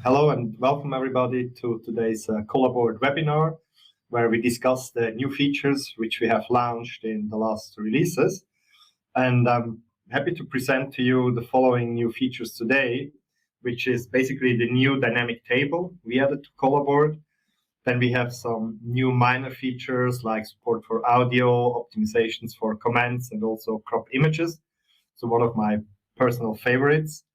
Hello and welcome everybody to today's Collaboard webinar, where we discuss the new features which we have launched in the last releases. And I'm happy to present to you the following new features today, which is basically the new dynamic table we added to Collaboard. Then we have some new minor features like support for audio, optimizations for comments, and also crop images. So one of my personal favorites.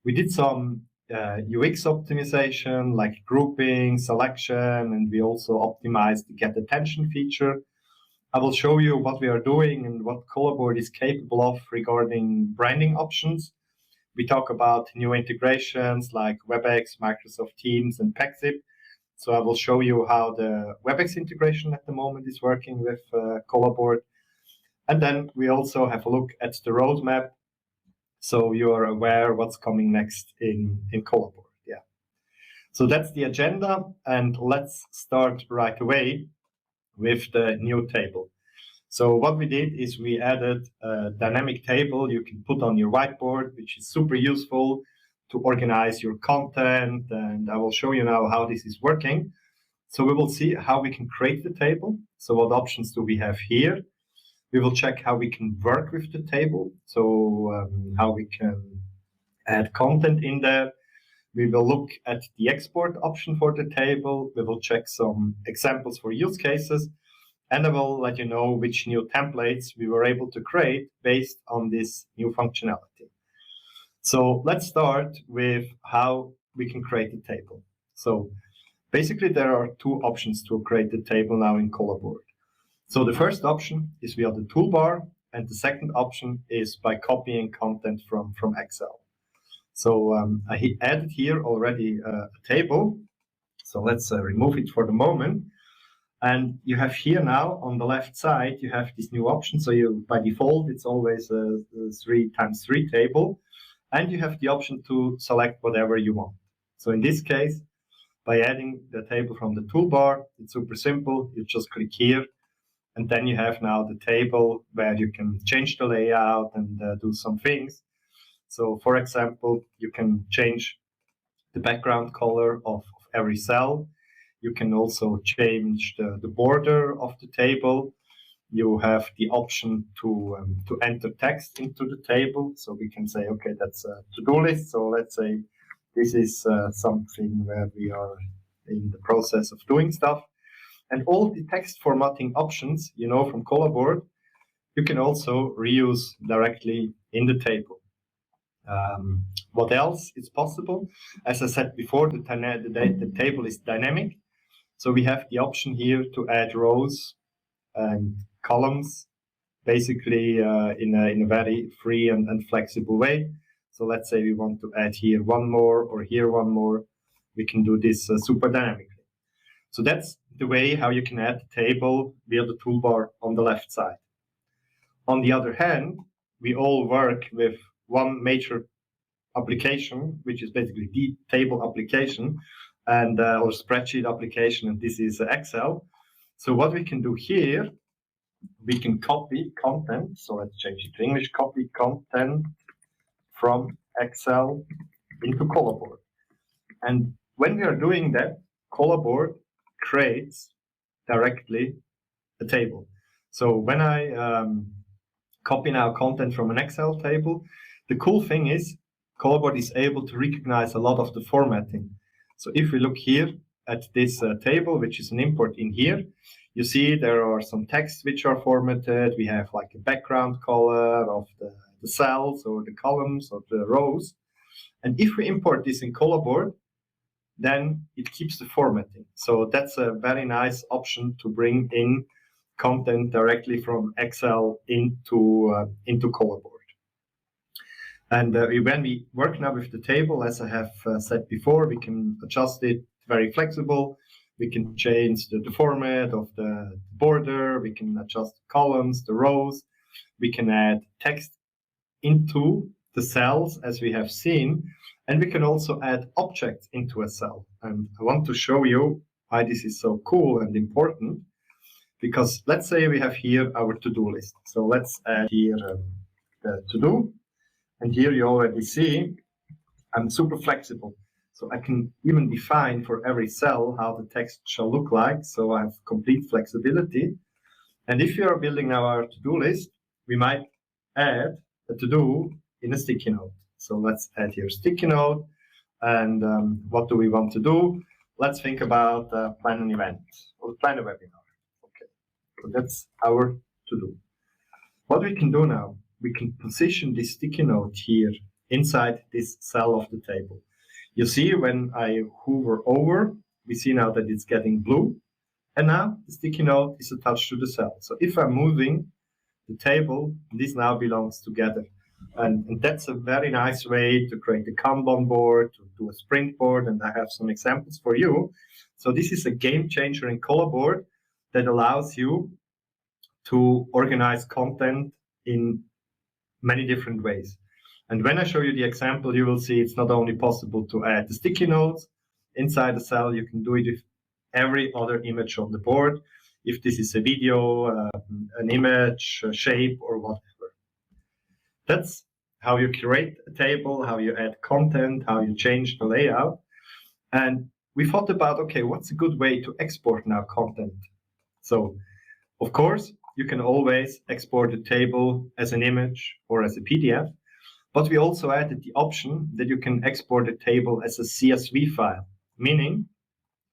We did some UX optimization like grouping, selection, and we also optimized the get attention feature. I will show you what we are doing and what Collaboard is capable of regarding branding options. We talk about new integrations like Webex, Microsoft Teams, and Pexip. So I will show you how the Webex integration at the moment is working with Collaboard. And then we also have a look at the roadmap, so you are aware what's coming next in Collaboard. Yeah. So that's the agenda, and let's start right away with the new table. So what we did is we added a dynamic table you can put on your whiteboard, which is super useful to organize your content, and I will show you now how this is working. So we will see how we can create the table. So what options do we have here? We will check how we can work with the table, so how we can add content in there. We will look at the export option for the table. We will check some examples for use cases, and I will let you know which new templates we were able to create based on this new functionality. So let's start with how we can create a table. So basically there are two options to create the table now in Collaboard. So the first option is via the toolbar, and the second option is by copying content from Excel. So I added here already a table. So let's remove it for the moment. And you have here now on the left side, you have this new option. So you, by default, it's always a 3x3 table. And you have the option to select whatever you want. So in this case, by adding the table from the toolbar, it's super simple. You just click here. And then you have now the table where you can change the layout and do some things. So for example, you can change the background color of every cell. You can also change the border of the table. You have the option to enter text into the table. So we can say, okay, that's a to-do list. So let's say this is something where we are in the process of doing stuff. And all the text formatting options, you know, from Collaboard, you can also reuse directly in the table. What else is possible? As I said before, the table is dynamic. So we have the option here to add rows and columns, basically in a very free and flexible way. So let's say we want to add here one more or here one more. We can do this super dynamically. So that's the way how you can add the table via the toolbar on the left side. On the other hand, we all work with one major application, which is basically the table application and or spreadsheet application, and this is Excel. So what we can do here, we can copy content. So let's change it to English. Copy content from Excel into Collaboard. And when we are doing that, Collaboard creates directly a table. So when I copy now content from an Excel table, the cool thing is Collaboard is able to recognize a lot of the formatting. So if we look here at this table, which is an import in here, you see there are some texts which are formatted. We have like a background color of the cells or the columns or the rows. And if we import this in Collaboard, then it keeps the formatting. So that's a very nice option to bring in content directly from Excel into Collaboard. And when we work now with the table, as I have said before, we can adjust it very flexible. We can change the format of the border. We can adjust the columns, the rows. We can add text into the cells, as we have seen. And we can also add objects into a cell. And I want to show you why this is so cool and important. Because let's say we have here our to-do list. So let's add here the to-do. And here you already see I'm super flexible. So I can even define for every cell how the text shall look like. So I have complete flexibility. And if you are building now our to-do list, we might add a to-do in a sticky note. So let's add here sticky note. And what do we want to do? Let's think about plan an event or plan a webinar. Okay, so that's our to-do. What we can do now, we can position this sticky note here inside this cell of the table. You see when I hover over, we see now that it's getting blue. And now the sticky note is attached to the cell. So if I'm moving the table, this now belongs together. And that's a very nice way to create a Kanban board, to do a sprint board, and I have some examples for you. So this is a game changer in Collaboard that allows you to organize content in many different ways. And when I show you the example, you will see it's not only possible to add the sticky notes inside the cell, you can do it with every other image on the board, if this is a video, an image, a shape, or whatever. That's how you create a table, how you add content, how you change the layout. And we thought about, okay, what's a good way to export now content? So, of course, you can always export a table as an image or as a PDF, but we also added the option that you can export a table as a CSV file, meaning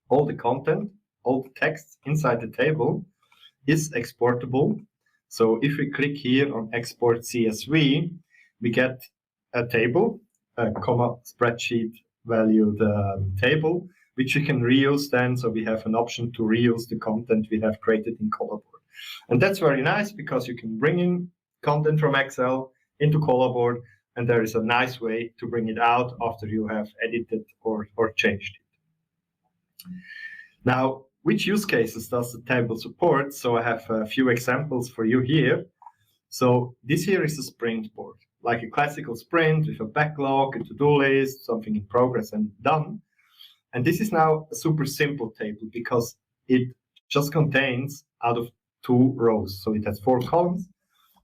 all the content, all the text inside the table is exportable. So if we click here on Export CSV, we get a table, a comma spreadsheet valued table, which we can reuse then. So we have an option to reuse the content we have created in Collaboard. And that's very nice because you can bring in content from Excel into Collaboard, and there is a nice way to bring it out after you have edited or changed it. Now, which use cases does the table support? So I have a few examples for you here. So this here is a sprint board, like a classical sprint with a backlog, a to-do list, something in progress and done. And this is now a super simple table because it just contains out of 2 rows. So it has 4 columns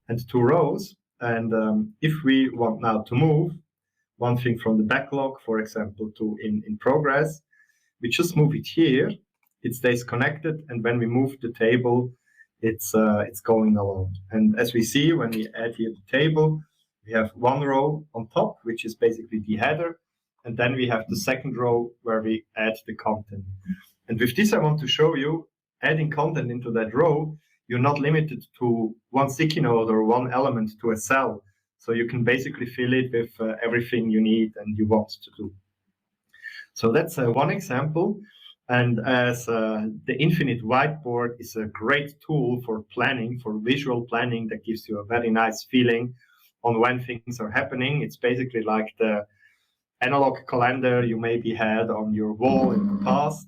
and 2 rows. And if we want now to move one thing from the backlog, for example, to in progress, we just move it here. It stays connected, and when we move the table, it's going along. And as we see, when we add here the table, we have 1 row on top, which is basically the header, and then we have the 2nd row where we add the content. And with this, I want to show you adding content into that row. You're not limited to 1 sticky note or 1 element to a cell. So you can basically fill it with everything you need and you want to do. So that's one example. And as the Infinite Whiteboard is a great tool for planning, for visual planning that gives you a very nice feeling on when things are happening. It's basically like the analog calendar you maybe had on your wall in the past.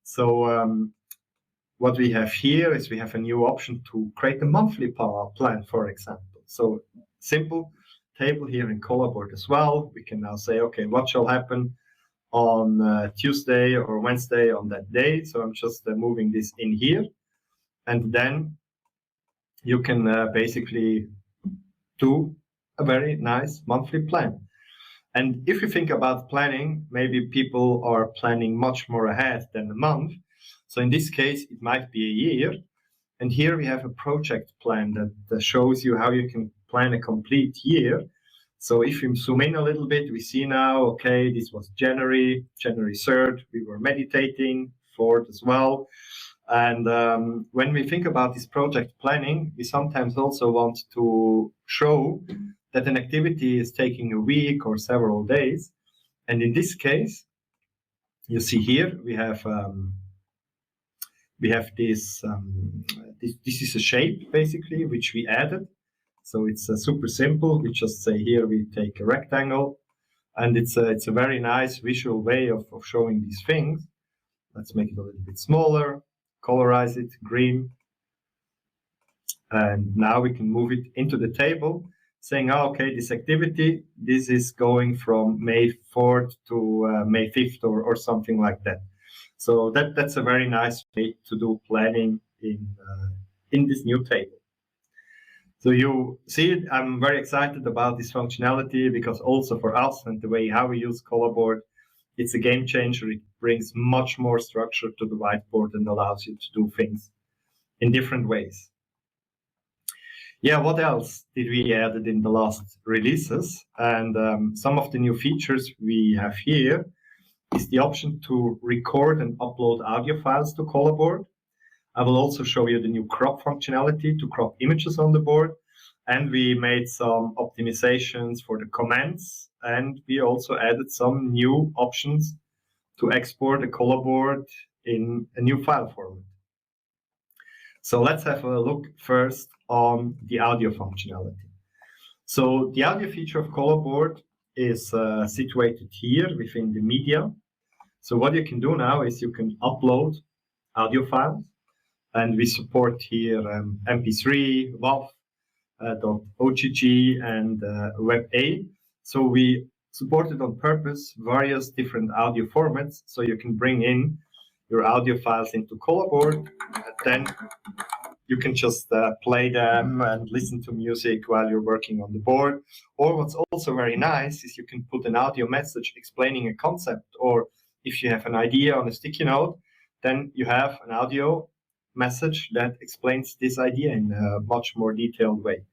So what we have here is we have a new option to create a monthly plan, for example. So simple table here in Collaboard as well. We can now say, okay, what shall happen on Tuesday or Wednesday on that day. So I'm just moving this in here. And then you can basically do a very nice monthly plan. And if you think about planning, maybe people are planning much more ahead than a month. So in this case, it might be a year. And here we have a project plan that shows you how you can plan a complete year. So if we zoom in a little bit, we see now, okay, this was January 3rd. We were meditating, 4th as well. And when we think about this project planning, we sometimes also want to show that an activity is taking a week or several days. And in this case, you see here, we have this, this is a shape basically, which we added. So it's super simple. We just say here we take a rectangle, and it's a very nice visual way of showing these things. Let's make it a little bit smaller, colorize it green. And now we can move it into the table, saying, oh, okay, this activity, this is going from May 4th to May 5th or something like that. So that's a very nice way to do planning in this new table. So you see, I'm very excited about this functionality because also for us and the way how we use Collaboard, it's a game changer. It brings much more structure to the whiteboard and allows you to do things in different ways. Yeah, what else did we add in the last releases? And some of the new features we have here is the option to record and upload audio files to Collaboard. I will also show you the new crop functionality to crop images on the board. And we made some optimizations for the comments. And we also added some new options to export a Collaboard in a new file format. So let's have a look first on the audio functionality. So the audio feature of Collaboard is situated here within the media. So what you can do now is you can upload audio files, and we support here MP3, WAV, .ogg, and weba. So we supported on purpose various different audio formats, so you can bring in your audio files into Collaboard, and then you can just play them and listen to music while you're working on the board. Or what's also very nice is you can put an audio message explaining a concept, or if you have an idea on a sticky note, then you have an audio message that explains this idea in a much more detailed way.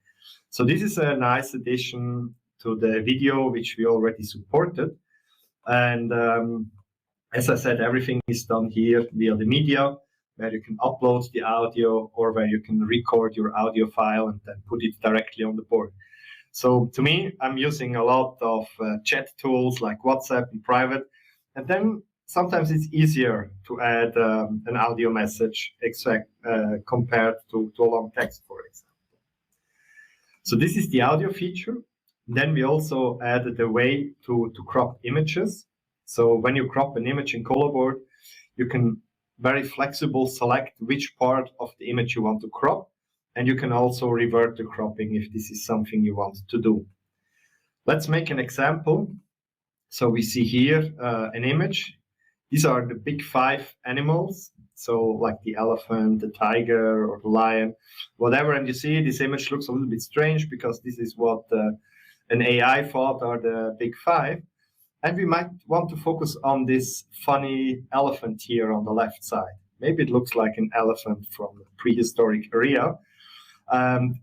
So this is a nice addition to the video, which we already supported. And as I said, everything is done here via the media, where you can upload the audio or where you can record your audio file and then put it directly on the board. So to me, I'm using a lot of chat tools like WhatsApp in private, and then sometimes it's easier to add an audio message compared to a long text, for example. So this is the audio feature. Then we also added a way to crop images. So when you crop an image in Collaboard, you can very flexible select which part of the image you want to crop, and you can also revert the cropping if this is something you want to do. Let's make an example. So we see here an image. These are the big 5 animals, so like the elephant, the tiger, or the lion, whatever. And you see this image looks a little bit strange because this is what an AI thought are the big 5. And we might want to focus on this funny elephant here on the left side. Maybe it looks like an elephant from the prehistoric area.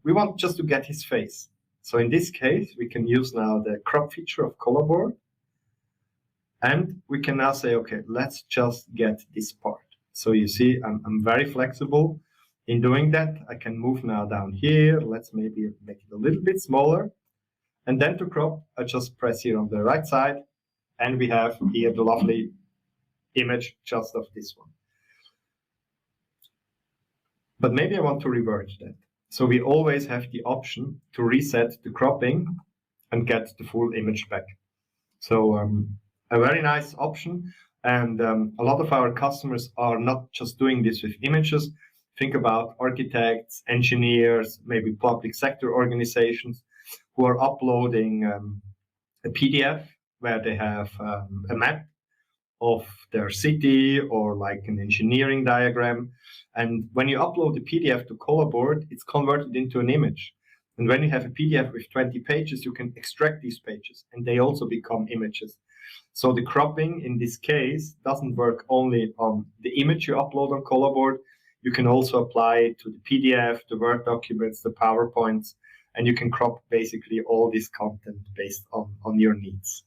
We want just to get his face. So in this case, we can use now the crop feature of Collaboard. And we can now say, okay, let's just get this part. So you see, I'm very flexible in doing that. I can move now down here. Let's maybe make it a little bit smaller. And then to crop, I just press here on the right side. And we have here the lovely image just of this one. But maybe I want to revert that. So we always have the option to reset the cropping and get the full image back. So a very nice option. And a lot of our customers are not just doing this with images. Think about architects, engineers, maybe public sector organizations who are uploading a PDF where they have a map of their city or like an engineering diagram. And when you upload the PDF to Collaboard, it's converted into an image. And when you have a PDF with 20 pages, you can extract these pages and they also become images. So the cropping in this case doesn't work only on the image you upload on Collaboard. You can also apply it to the PDF, the Word documents, the PowerPoints, and you can crop basically all this content based on your needs.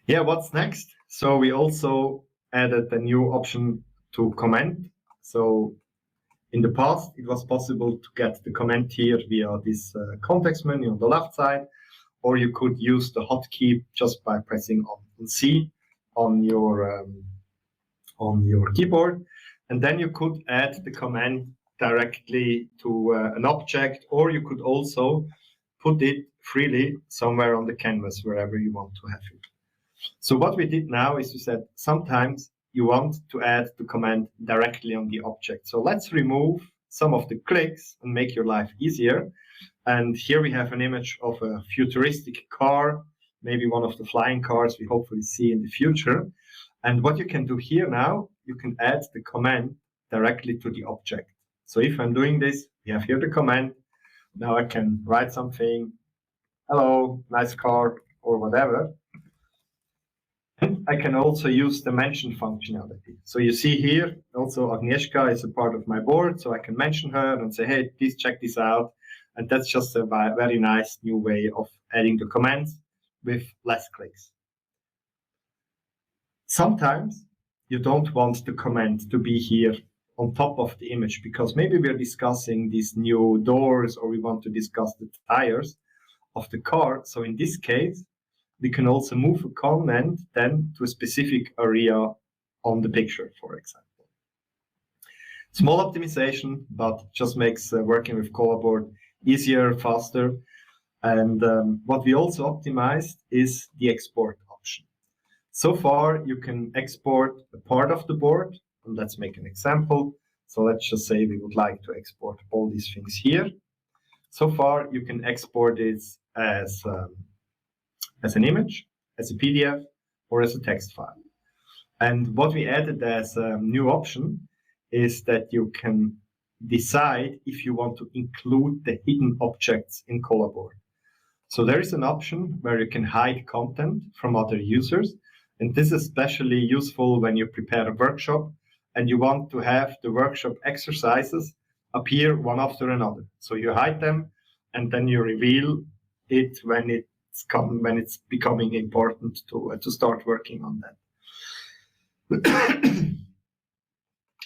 Yeah, what's next? So we also added a new option to comment. So in the past, it was possible to get the comment here via this context menu on the left side, or you could use the hotkey just by pressing on C on your keyboard, and then you could add the comment directly to an object, or you could also put it freely somewhere on the canvas wherever you want to have it. So what we did now is we said sometimes you want to add the command directly on the object. So let's remove some of the clicks and make your life easier. And here we have an image of a futuristic car, maybe one of the flying cars we hopefully see in the future. And what you can do here now, you can add the command directly to the object. So if I'm doing this, we have here the command. Now I can write something, hello, nice car, or whatever. And I can also use the mention functionality. So you see here, also Agnieszka is a part of my board, so I can mention her and say, hey, please check this out. And that's just a very nice new way of adding the comments with less clicks. Sometimes you don't want the comment to be here on top of the image because maybe we're discussing these new doors or we want to discuss the tires of the car. So in this case, we can also move a comment then to a specific area on the picture, for example. Small optimization, but just makes working with Collaboard easier, faster. And what we also optimized is the export option. So far, you can export a part of the board. And let's make an example. So let's just say we would like to export all these things here. So far, you can export it as an image, as a PDF, or as a text file. And what we added as a new option is that you can decide if you want to include the hidden objects in Collaboard. So there is an option where you can hide content from other users. And this is especially useful when you prepare a workshop and you want to have the workshop exercises appear one after another. So you hide them and then you reveal it when it's becoming important to start working on that.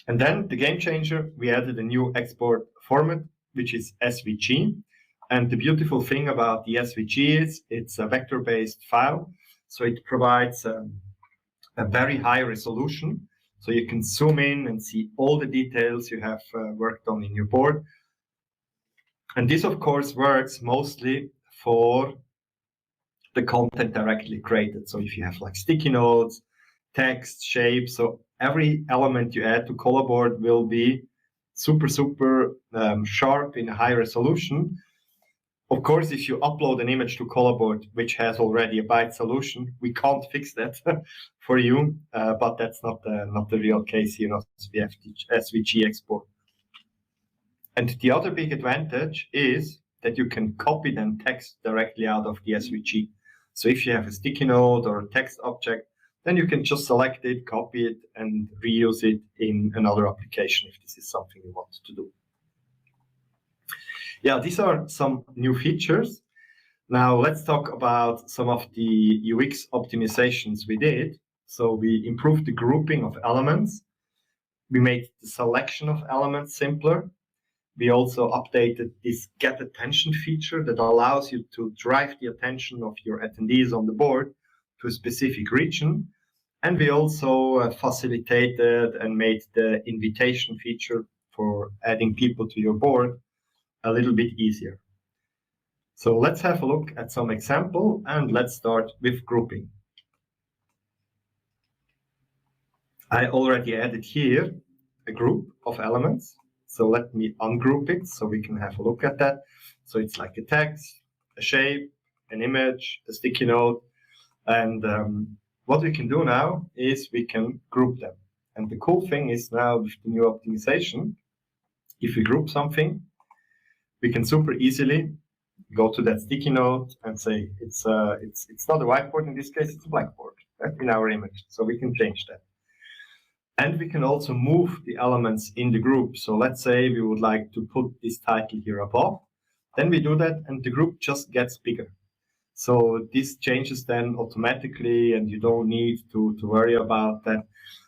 And then the game changer, we added a new export format, which is SVG. And the beautiful thing about the SVG is it's a vector-based file. So it provides a very high resolution. So you can zoom in and see all the details you have worked on in your board. And this, of course, works mostly for the content directly created. So if you have like sticky notes, text, shapes, so every element you add to Collaboard will be super sharp in a high resolution. Of course, if you upload an image to Collaboard, which has already a byte solution, we can't fix that for you, but that's not the real case here of the SVG export. And the other big advantage is that you can copy then text directly out of the SVG. So if you have a sticky note or a text object, then you can just select it, copy it, and reuse it in another application if this is something you want to do. Yeah, these are some new features. Now let's talk about some of the UX optimizations we did. So we improved the grouping of elements. We made the selection of elements simpler. We also updated this get attention feature that allows you to drive the attention of your attendees on the board to a specific region. And we also facilitated and made the invitation feature for adding people to your board a little bit easier. So let's have a look at some example and let's start with grouping. I already added here a group of elements. So let me ungroup it so we can have a look at that. So it's like a text, a shape, an image, a sticky note. And what we can do now is we can group them. And the cool thing is now with the new optimization, if we group something, we can super easily go to that sticky note and say it's not a whiteboard in this case, it's a blackboard in our image. So we can change that. And we can also move the elements in the group. So let's say we would like to put this title here above. Then we do that and the group just gets bigger. So this changes then automatically and you don't need to worry about that.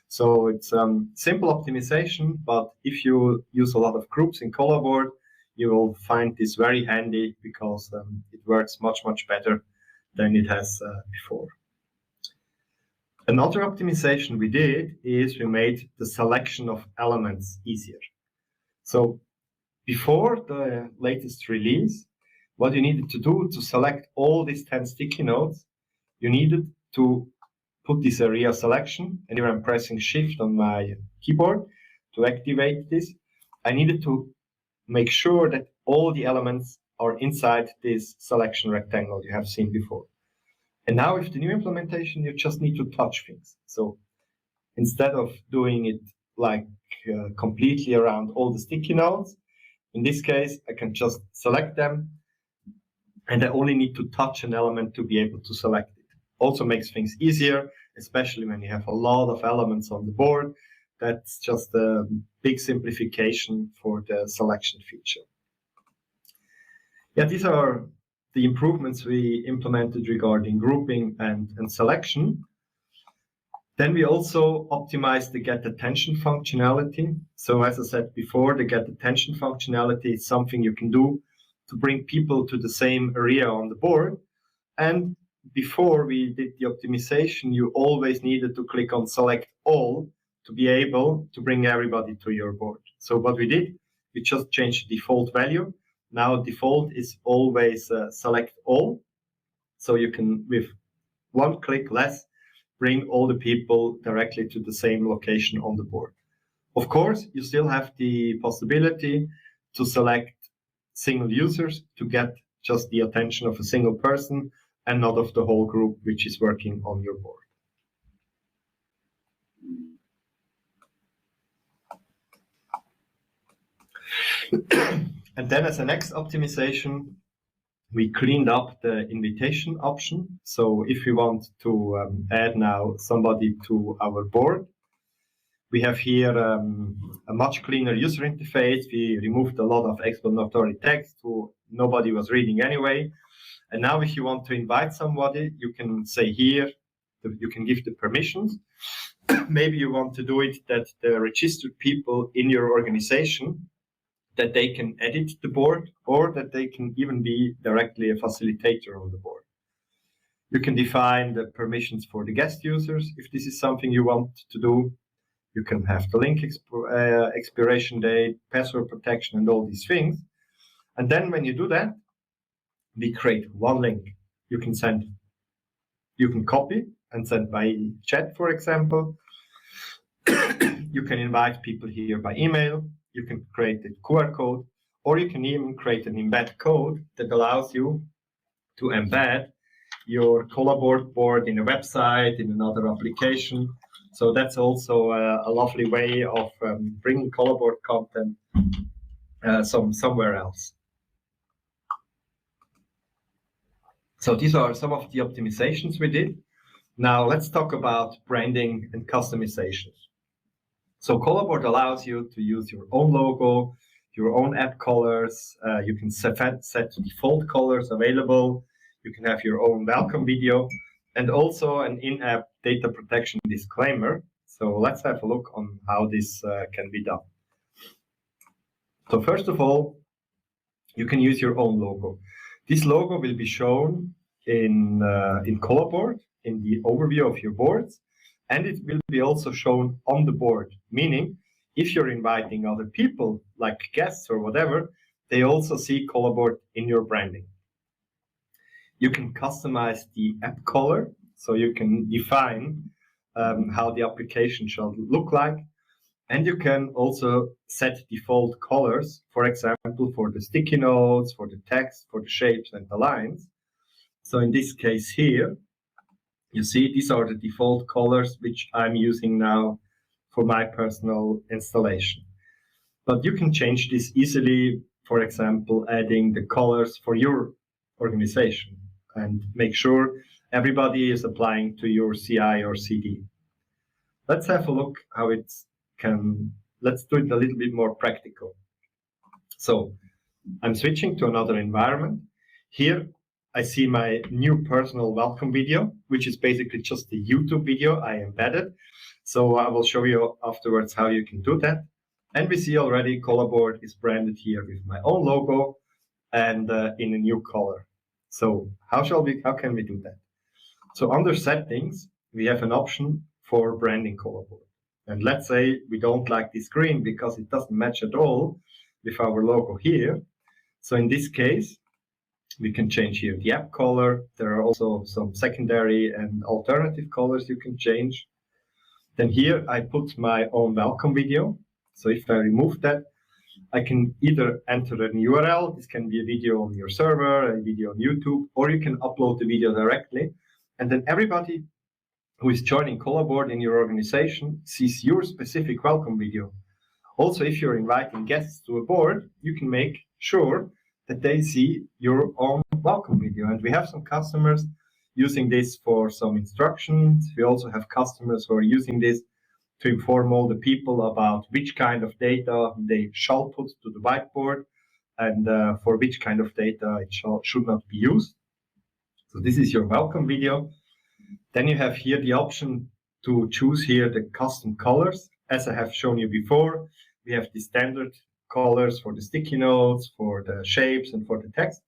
So it's simple optimization, but if you use a lot of groups in Collaboard, you will find this very handy because it works much better than it has before. Another optimization we did is we made the selection of elements easier. So before the latest release, what you needed to do to select all these 10 sticky notes, you needed to put this area selection, and here I'm pressing Shift on my keyboard to activate this. I needed to make sure that all the elements are inside this selection rectangle you have seen before. And now with the new implementation, you just need to touch things. So instead of doing it like completely around all the sticky notes, in this case, I can just select them and I only need to touch an element to be able to select it. Also makes things easier especially when you have a lot of elements on the board. That's just a big simplification for the selection feature. Yeah, these are the improvements we implemented regarding grouping and selection. Then we also optimized the get attention functionality. So as I said before, the get attention functionality is something you can do to bring people to the same area on the board. And before we did the optimization, you always needed to click on select all to be able to bring everybody to your board. So what we did, we just changed the default value. Now default is always select all. So you can, with one click less, bring all the people directly to the same location on the board. Of course, you still have the possibility to select single users to get just the attention of a single person and not of the whole group which is working on your board. And then as a next optimization, we cleaned up the invitation option. So if we want to add now somebody to our board, we have here a much cleaner user interface. We removed a lot of explanatory text who nobody was reading anyway. And now if you want to invite somebody, you can say here, you can give the permissions. Maybe you want to do it that the registered people in your organization, that they can edit the board, or that they can even be directly a facilitator on the board. You can define the permissions for the guest users if this is something you want to do. You can have the link expiration date, password protection, and all these things. And then when you do that, we create one link. You can copy and send by chat, for example. You can invite people here by email. You can create a QR code, or you can even create an embed code that allows you to embed your Collaboard board in a website, in another application. So that's also a lovely way of bringing Collaboard content somewhere else. So these are some of the optimizations we did. Now let's talk about branding and customizations. So Collaboard allows you to use your own logo, your own app colors. You can set default colors available. You can have your own welcome video, and also an in-app data protection disclaimer. So let's have a look on how this can be done. So first of all, you can use your own logo. This logo will be shown in Collaboard in the overview of your boards. And it will be also shown on the board, meaning if you're inviting other people, like guests or whatever, they also see Collaboard in your branding. You can customize the app color, so you can define how the application shall look like. And you can also set default colors, for example, for the sticky notes, for the text, for the shapes and the lines. So in this case here, you see, these are the default colors which I'm using now for my personal installation. But you can change this easily, for example, adding the colors for your organization and make sure everybody is applying to your CI or CD. Let's have a look how let's do it a little bit more practical. So I'm switching to another environment. Here, I see my new personal welcome video, which is basically just a YouTube video I embedded. So I will show you afterwards how you can do that. And we see already Collaboard is branded here with my own logo and in a new color. So how can we do that? So under settings, we have an option for branding Collaboard. And let's say we don't like this green because it doesn't match at all with our logo here. So in this case, we can change here the app color. There are also some secondary and alternative colors you can change. Then here I put my own welcome video. So if I remove that, I can either enter an URL. This can be a video on your server, a video on YouTube, or you can upload the video directly. And then everybody who is joining Collaboard in your organization sees your specific welcome video. Also, if you're inviting guests to a board, you can make sure that they see your own welcome video. And we have some customers using this for some instructions. We also have customers who are using this to inform all the people about which kind of data they shall put to the whiteboard and for which kind of data it should not be used. So this is your welcome video. Then you have here the option to choose here the custom colors. As I have shown you before, we have the standard colors for the sticky notes, for the shapes, and for the text.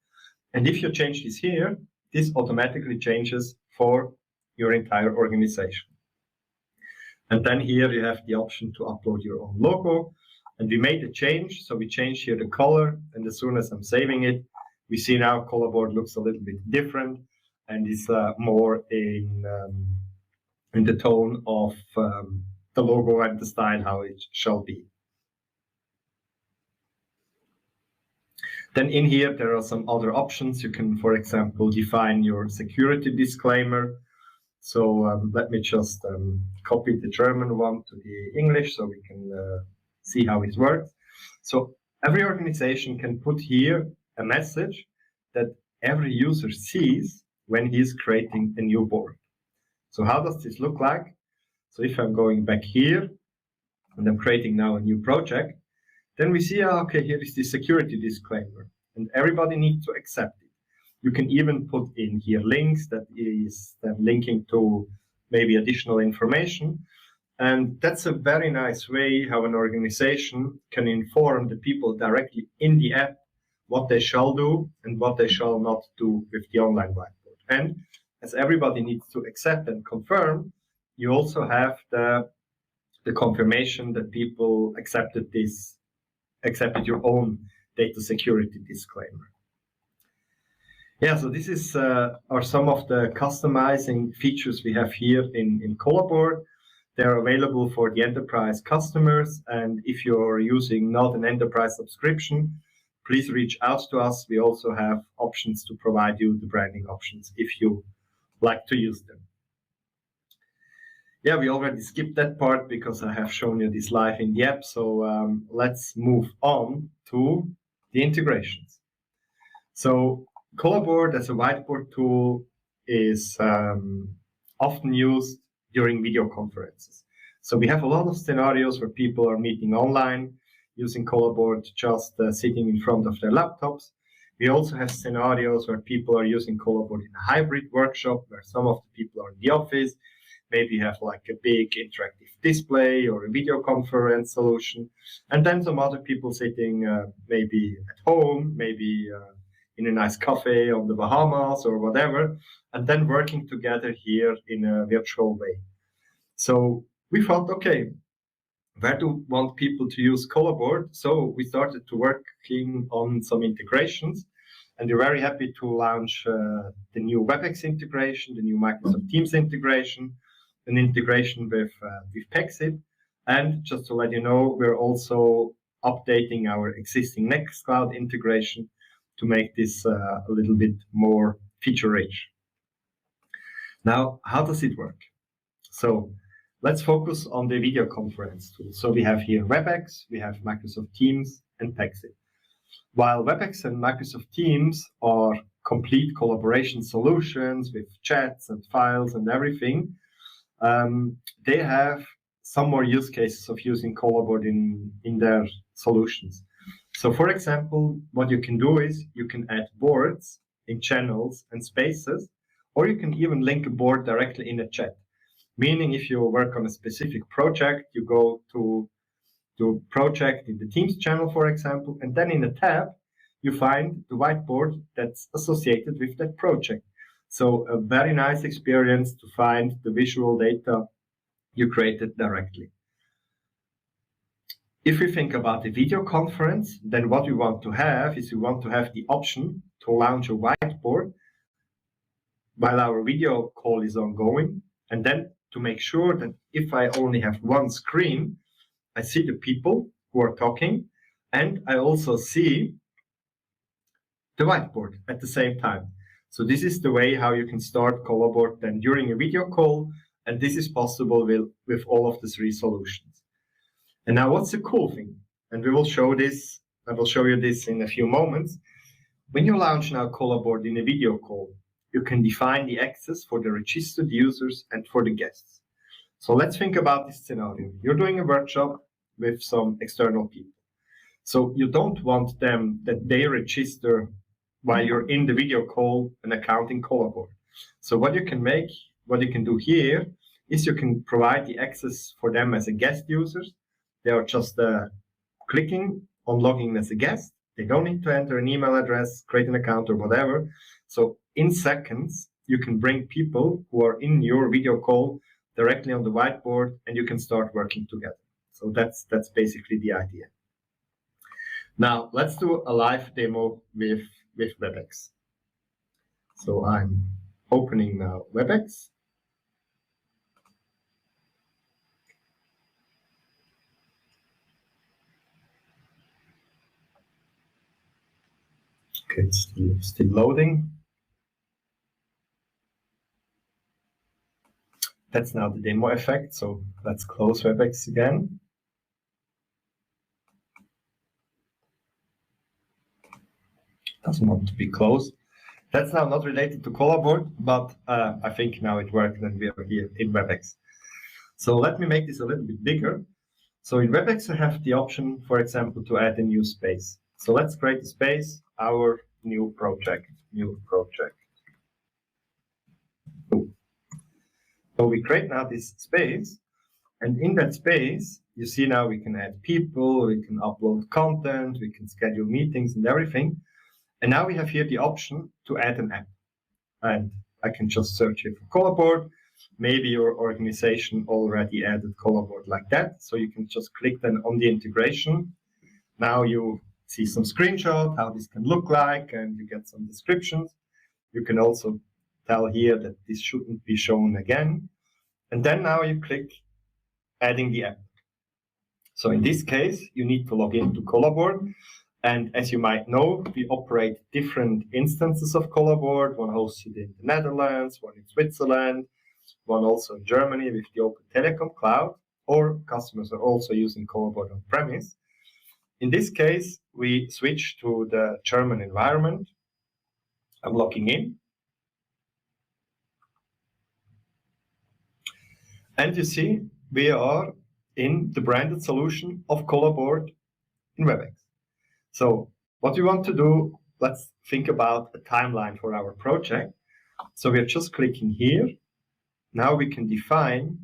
And if you change this here, this automatically changes for your entire organization. And then here you have the option to upload your own logo. And we made a change, so we changed here the color, and as soon as I'm saving it, we see now Collaboard looks a little bit different and is more in the tone of the logo and the style how it shall be. Then in here, there are some other options. You can, for example, define your security disclaimer. So let me just copy the German one to the English so we can see how it works. So every organization can put here a message that every user sees when he is creating a new board. So how does this look like? So if I'm going back here and I'm creating now a new project, then we see, okay, here is the security disclaimer, and everybody needs to accept it. You can even put in here links that is then linking to maybe additional information. And that's a very nice way how an organization can inform the people directly in the app what they shall do and what they shall not do with the online whiteboard. And as everybody needs to accept and confirm, you also have the confirmation that people accepted your own data security disclaimer. Yeah, so this is are some of the customizing features we have here in Collaboard. They're available for the enterprise customers, and if you're using not an enterprise subscription, please reach out to us. We also have options to provide you the branding options if you like to use them. Yeah, we already skipped that part because I have shown you this live in the app. So let's move on to the integrations. So Collaboard as a whiteboard tool is often used during video conferences. So we have a lot of scenarios where people are meeting online using Collaboard, just sitting in front of their laptops. We also have scenarios where people are using Collaboard in a hybrid workshop, where some of the people are in the office, maybe have like a big interactive display or a video conference solution. And then some other people sitting maybe at home, maybe in a nice cafe on the Bahamas or whatever, and then working together here in a virtual way. So we thought, okay, where do we want people to use Collaboard? So we started to working on some integrations, and we're very happy to launch the new Webex integration, the new Microsoft Teams integration, an integration with Pexip. And just to let you know, we're also updating our existing Nextcloud integration to make this a little bit more feature-rich. Now, how does it work? So let's focus on the video conference tool. So we have here Webex, we have Microsoft Teams, and Pexip. While Webex and Microsoft Teams are complete collaboration solutions with chats and files and everything, they have some more use cases of using Collaboard in their solutions. So for example, what you can do is you can add boards in channels and spaces, or you can even link a board directly in a chat. Meaning if you work on a specific project, you go to project in the Teams channel, for example, and then in a tab, you find the whiteboard that's associated with that project. So a very nice experience to find the visual data you created directly. If we think about the video conference, then what we want to have is we want to have the option to launch a whiteboard while our video call is ongoing, and then to make sure that if I only have one screen, I see the people who are talking, and I also see the whiteboard at the same time. So this is the way how you can start Collaboard then during a video call, and this is possible with all of the three solutions. And now what's the cool thing? And we will show this, I will show you this in a few moments. When you launch now Collaboard in a video call, you can define the access for the registered users and for the guests. So let's think about this scenario. You're doing a workshop with some external people. So you don't want them that they register while you're in the video call an account in Collaboard. So what you can do here is you can provide the access for them as a guest users. They are just clicking on logging as a guest. They don't need to enter an email address, create an account or whatever. So in seconds, you can bring people who are in your video call directly on the whiteboard and you can start working together. So that's basically the idea. Now let's do a live demo with Webex. So I'm opening now Webex. Okay, it's still loading. That's now the demo effect. So let's close Webex again. Doesn't want to be closed. That's now not related to Collaboard, but I think now it worked and we are here in Webex. So let me make this a little bit bigger. So in Webex, I have the option, for example, to add a new space. So let's create a space, our new project. So we create now this space, and in that space, you see now we can add people, we can upload content, we can schedule meetings and everything. And now we have here the option to add an app. And I can just search here for Collaboard. Maybe your organization already added Collaboard like that. So you can just click then on the integration. Now you see some screenshot, how this can look like, and you get some descriptions. You can also tell here that this shouldn't be shown again. And then now you click adding the app. So in this case, you need to log into Collaboard. And as you might know, we operate different instances of Collaboard, one hosted in the Netherlands, one in Switzerland, one also in Germany with the Open Telecom Cloud, or customers are also using Collaboard on-premise. In this case, we switch to the German environment. I'm logging in. And you see, we are in the branded solution of Collaboard in Webex. So what we want to do, let's think about a timeline for our project. So we're just clicking here. Now we can define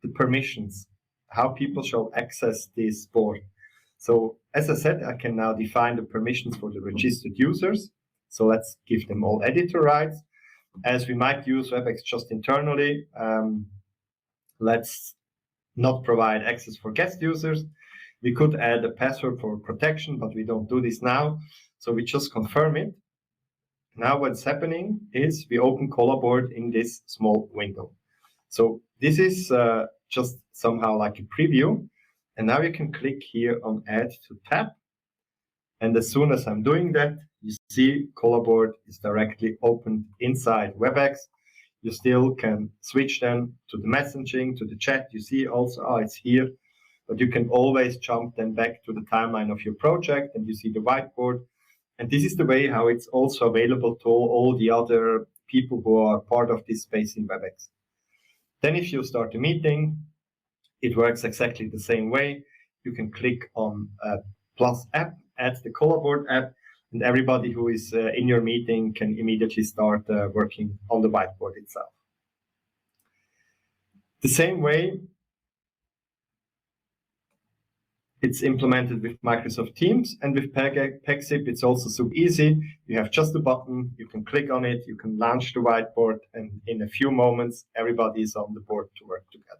the permissions, how people shall access this board. So as I said, I can now define the permissions for the registered users. So let's give them all editor rights. As we might use Webex just internally, let's not provide access for guest users. We could add a password for protection, but we don't do this now. So we just confirm it. Now what's happening is we open Collaboard in this small window. So this is just somehow like a preview. And now you can click here on Add to Tab. And as soon as I'm doing that, you see Collaboard is directly opened inside Webex. You still can switch then to the messaging, to the chat. You see also, oh, it's here. But you can always jump then back to the timeline of your project and you see the whiteboard. And this is the way how it's also available to all the other people who are part of this space in Webex. Then if you start a meeting, it works exactly the same way. You can click on plus app, add the Collaboard app, and everybody who is in your meeting can immediately start working on the whiteboard itself. The same way, it's implemented with Microsoft Teams, and with Pexip, it's also super easy. You have just a button, you can click on it, you can launch the whiteboard, and in a few moments, everybody is on the board to work together.